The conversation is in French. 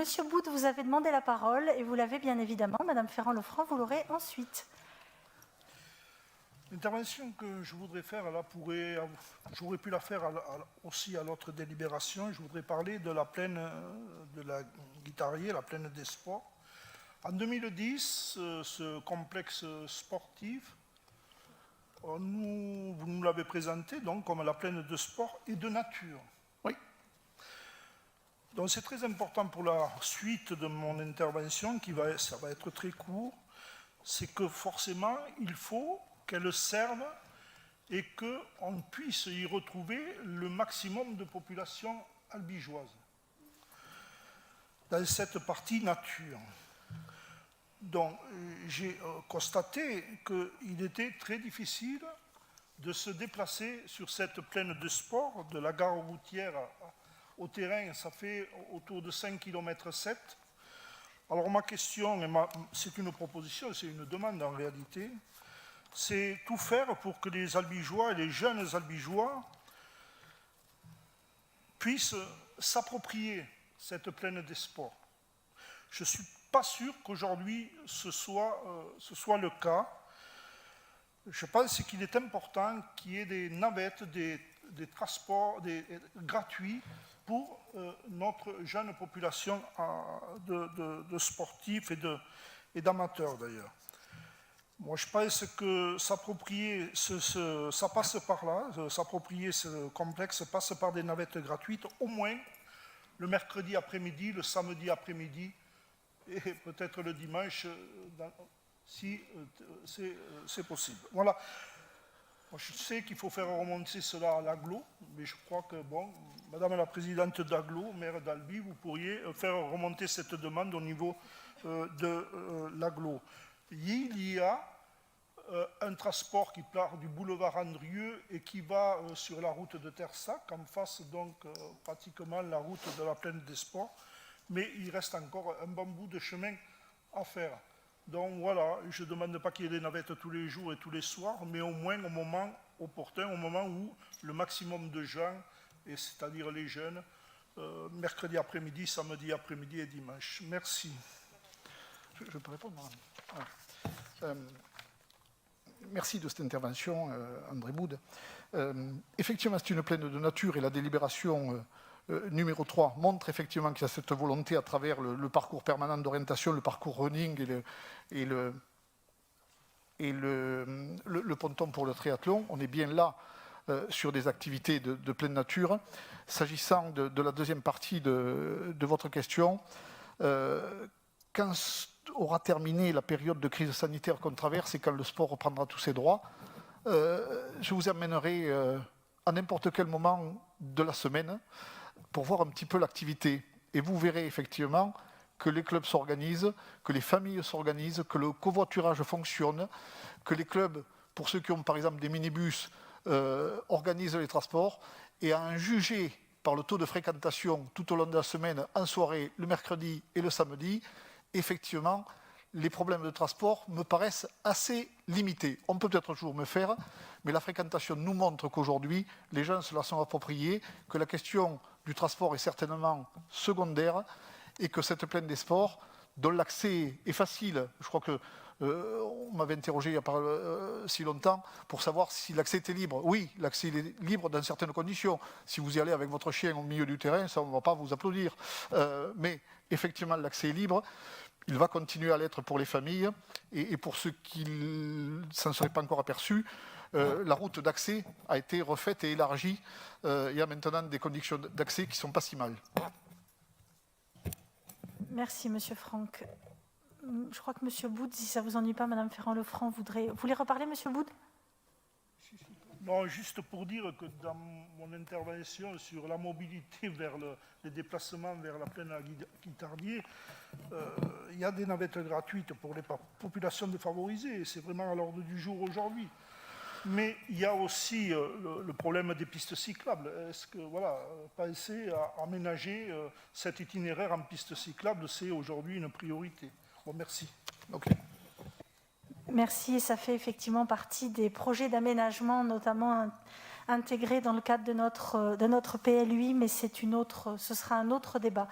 Monsieur Boud, vous avez demandé la parole et vous l'avez bien évidemment. Madame Ferrand-Lefranc, vous l'aurez ensuite. L'intervention que je voudrais faire, j'aurais pu la faire aussi à l'autre délibération. Je voudrais parler de la plaine de la Guitarier, la plaine des sports. En 2010, ce complexe sportif, vous nous l'avez présenté donc comme la plaine de sport et de nature. Oui. Donc c'est très important pour la suite de mon intervention, ça va être très court, c'est que forcément il faut qu'elle serve et qu'on puisse y retrouver le maximum de population albigeoise dans cette partie nature. Donc j'ai constaté qu'il était très difficile de se déplacer sur cette plaine de sport, de la gare routière au terrain, ça fait autour de 5,7 km. Alors ma question, c'est une proposition, c'est une demande en réalité, c'est tout faire pour que les albigeois et les jeunes albigeois puissent s'approprier cette plaine des sports. Je ne suis pas sûr qu'aujourd'hui ce soit le cas. Je pense qu'il est important qu'il y ait des navettes, des transports gratuits pour notre jeune population de sportifs et d'amateurs d'ailleurs. Moi, je pense que s'approprier, ça passe par là, s'approprier ce complexe passe par des navettes gratuites, au moins le mercredi après-midi, le samedi après-midi, et peut-être le dimanche, si c'est possible. Voilà. Moi, je sais qu'il faut faire remonter cela à l'AGLO, mais je crois que, bon, Madame la Présidente d'AGLO, maire d'Albi, vous pourriez faire remonter cette demande au niveau de l'AGLO. Il y a un transport qui part du boulevard Andrieux et qui va sur la route de Tersac, en face donc pratiquement la route de la plaine des sports, mais il reste encore un bon bout de chemin à faire. Donc voilà, je ne demande pas qu'il y ait des navettes tous les jours et tous les soirs, mais au moins au moment opportun, au moment où le maximum de gens, c'est-à-dire les jeunes, mercredi après-midi, samedi après-midi et dimanche. Merci. Je peux répondre, madame. Merci de cette intervention, André Boud. Effectivement, c'est une plaine de nature et la délibération numéro 3 montre effectivement qu'il y a cette volonté à travers le parcours permanent d'orientation, le parcours running et le ponton pour le triathlon. On est bien là sur des activités de pleine nature. S'agissant de la deuxième partie de votre question, quand aura terminé la période de crise sanitaire qu'on traverse et quand le sport reprendra tous ses droits, je vous amènerai à n'importe quel moment de la semaine pour voir un petit peu l'activité. Et vous verrez effectivement que les clubs s'organisent, que les familles s'organisent, que le covoiturage fonctionne, que les clubs, pour ceux qui ont par exemple des minibus, organisent les transports. Et à en juger par le taux de fréquentation tout au long de la semaine, en soirée, le mercredi et le samedi, effectivement, les problèmes de transport me paraissent assez limités. On peut peut-être toujours me faire, mais la fréquentation nous montre qu'aujourd'hui, les gens se la sont appropriés, que la question du transport est certainement secondaire et que cette plaine des sports, dont l'accès est facile, je crois que on m'avait interrogé il n'y a pas si longtemps pour savoir si l'accès était libre. Oui, l'accès est libre dans certaines conditions. Si vous y allez avec votre chien au milieu du terrain, ça, on ne va pas vous applaudir. Mais effectivement, l'accès est libre. Il va continuer à l'être pour les familles et pour ceux qui ne s'en seraient pas encore aperçus, la route d'accès a été refaite et élargie. Il y a maintenant des conditions d'accès qui ne sont pas si mal. Merci, Monsieur Franck. Je crois que Monsieur Boud, si ça ne vous ennuie pas, Madame Ferrand-Lefranc voudrait... Vous voulez reparler, Monsieur Boud ? Non, juste pour dire que dans mon intervention sur la mobilité vers les déplacements vers la plaine Guitarier, il y a des navettes gratuites pour les populations défavorisées, c'est vraiment à l'ordre du jour aujourd'hui. Mais il y a aussi le problème des pistes cyclables. Est-ce que, voilà, penser à aménager cet itinéraire en piste cyclable, c'est aujourd'hui une priorité. Bon, merci. Okay. Merci, et ça fait effectivement partie des projets d'aménagement, notamment intégrés dans le cadre de notre PLUI, mais ce sera un autre débat.